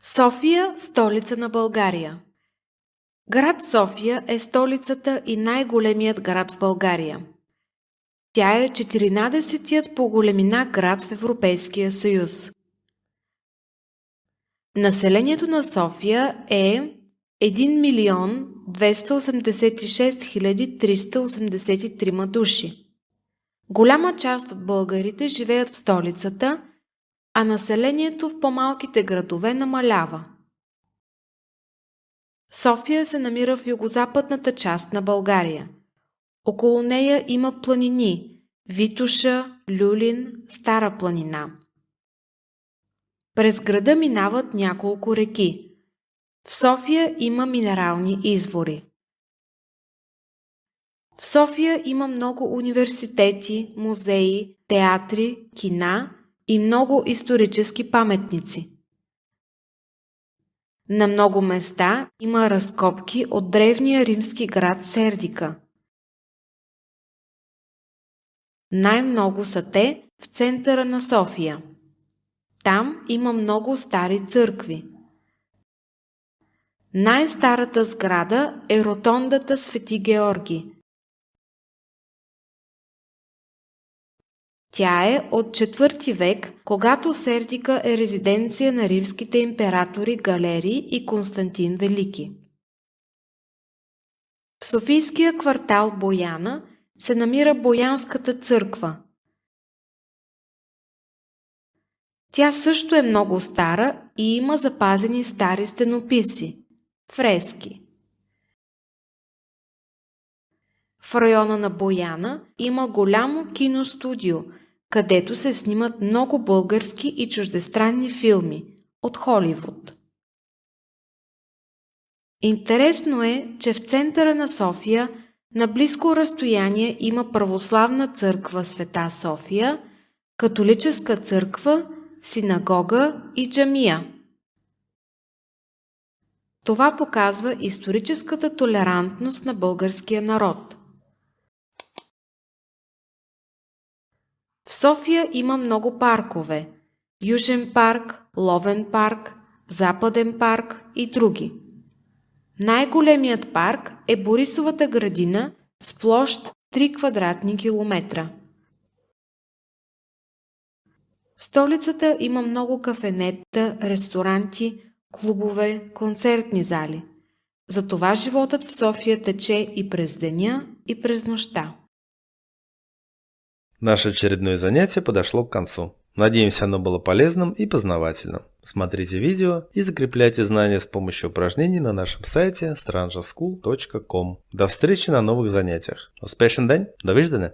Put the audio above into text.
София – столица на България. Град София е столицата и най-големият град в България. Тя е 14-тият по големина град в Европейския съюз. Населението на София е 1 милион 286 383 души. Голяма част от българите живеят в столицата, а населението в по-малките градове намалява. София се намира в югозападната част на България. Около нея има планини – Витоша, Люлин, Стара планина. През града минават няколко реки. В София има минерални извори. В София има много университети, музеи, театри, кина и много исторически паметници. На много места има разкопки от древния римски град Сердика. Най-много са те в центъра на София. Там има много стари църкви. Най-старата сграда е ротондата Свети Георги. Тя е от 4 век, когато Сердика е резиденция на римските императори Галерий и Константин Велики. В Софийския квартал Бояна се намира Боянската църква. Тя също е много стара и има запазени стари стенописи – фрески. В района на Бояна има голямо киностудио, където се снимат много български и чуждестранни филми от Холивуд. Интересно е, че в центъра на София на близко разстояние има православна църква Света София, католическа църква, синагога и джамия. Това показва историческата толерантност на българския народ. В София има много паркове – Южен парк, Ловен парк, Западен парк и други. Най-големият парк е Борисовата градина с площ 3 квадратни километра. В столицата има много кафенета, ресторанти, клубове, концертни зали. Затова животът в София тече и през деня, и през нощта. Наше очередное занятие подошло к концу. Надеемся, оно было полезным и познавательным. Смотрите видео и закрепляйте знания с помощью упражнений на нашем сайте strangerschool.com. До встречи на новых занятиях. Успешен день! До виждане!